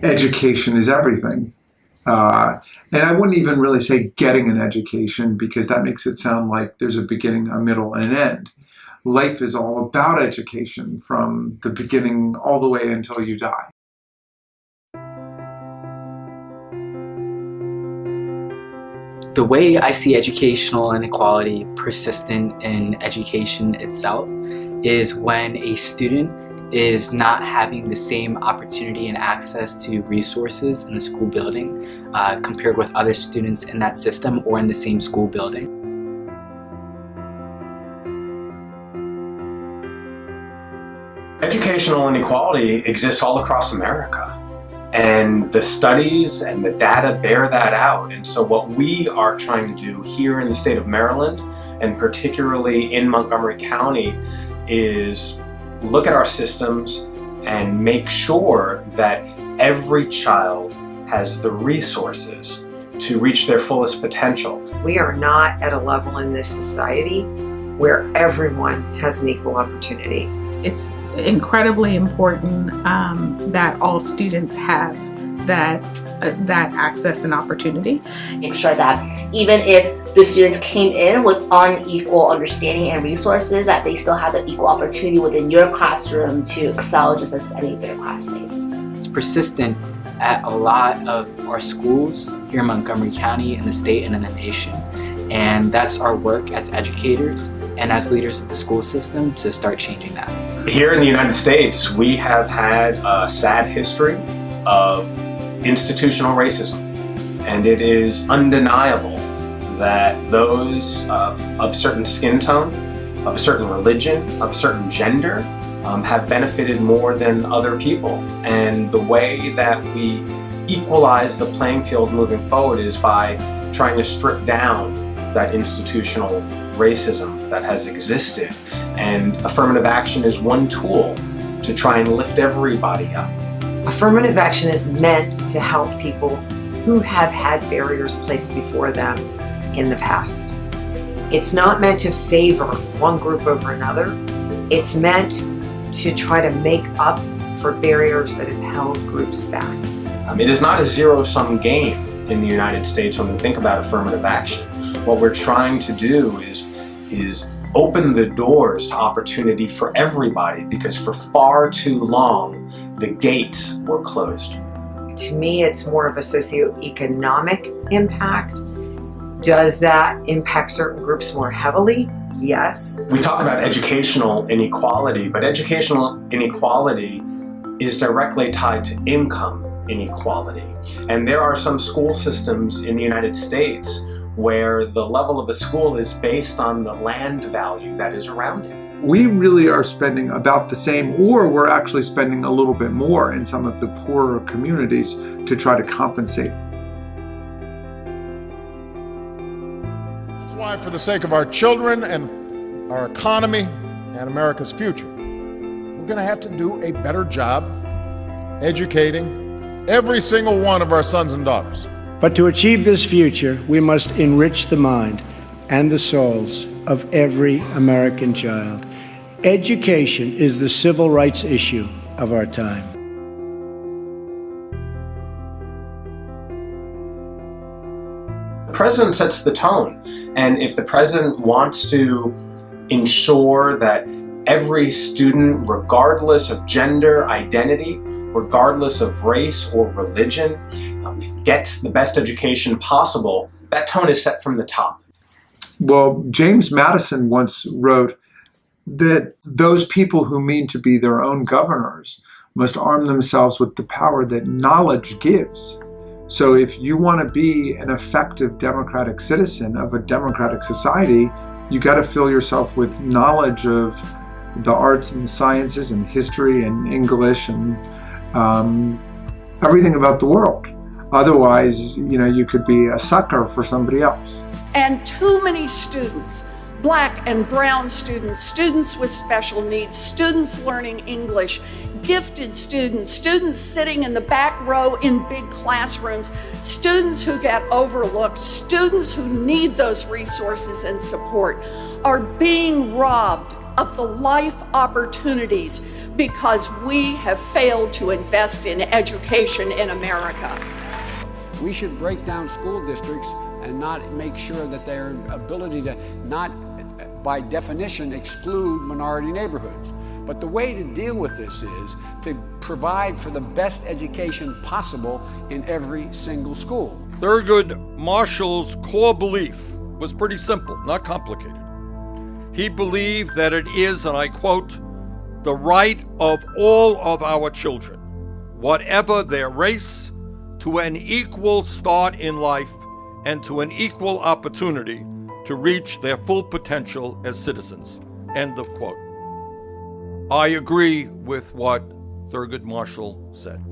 education is everything. And I wouldn't even really say getting an education, because that makes it sound like there's a beginning, a middle, and an end. Life is all about education from the beginning all the way until you die. The way I see educational inequality persistent in education itself is when a student is not having the same opportunity and access to resources in the school building compared with other students in that system or in the same school building. Educational inequality exists all across America, and the studies and the data bear that out. And so what we are trying to do here in the state of Maryland, and particularly in Montgomery County, is look at our systems and make sure that every child has the resources to reach their fullest potential. We are not at a level in this society where everyone has an equal opportunity. It's incredibly important that all students have that access and opportunity. Make sure that even if the students came in with unequal understanding and resources, that they still have the equal opportunity within your classroom to excel just as any of their classmates. It's persistent at a lot of our schools here in Montgomery County, in the state, and in the nation. And that's our work as educators and as leaders of the school system to start changing that. Here in the United States, we have had a sad history of institutional racism, and it is undeniable that those of certain skin tone, of a certain religion, of a certain gender, have benefited more than other people. And the way that we equalize the playing field moving forward is by trying to strip down that institutional racism that has existed. And affirmative action is one tool to try and lift everybody up. Affirmative action is meant to help people who have had barriers placed before them in the past. It's not meant to favor one group over another. It's meant to try to make up for barriers that have held groups back. It is not a zero-sum game in the United States when we think about affirmative action. What we're trying to do is open the doors to opportunity for everybody, because for far too long the gates were closed. To me, it's more of a socioeconomic impact. Does that impact certain groups more heavily? Yes. We talk about educational inequality, but educational inequality is directly tied to income inequality. And there are some school systems in the United States where the level of a school is based on the land value that is around it. We really are spending about the same, or we're actually spending a little bit more in some of the poorer communities to try to compensate. That's why, for the sake of our children and our economy and America's future, we're going to have to do a better job educating every single one of our sons and daughters. But to achieve this future, we must enrich the mind and the souls of every American child. Education is the civil rights issue of our time. The president sets the tone, and if the president wants to ensure that every student, regardless of gender identity, regardless of race or religion, gets the best education possible, that tone is set from the top. Well, James Madison once wrote that those people who mean to be their own governors must arm themselves with the power that knowledge gives. So if you want to be an effective democratic citizen of a democratic society, you got to fill yourself with knowledge of the arts and the sciences and history and English and everything about the world. Otherwise, you could be a sucker for somebody else. And too many students, black and brown students, students with special needs, students learning English, gifted students, students sitting in the back row in big classrooms, students who get overlooked, students who need those resources and support, are being robbed of the life opportunities because we have failed to invest in education in America. We should break down school districts and not make sure that their ability to not, by definition, exclude minority neighborhoods. But the way to deal with this is to provide for the best education possible in every single school. Thurgood Marshall's core belief was pretty simple, not complicated. He believed that it is, and I quote, "the right of all of our children, whatever their race, to an equal start in life and to an equal opportunity to reach their full potential as citizens." End of quote. I agree with what Thurgood Marshall said.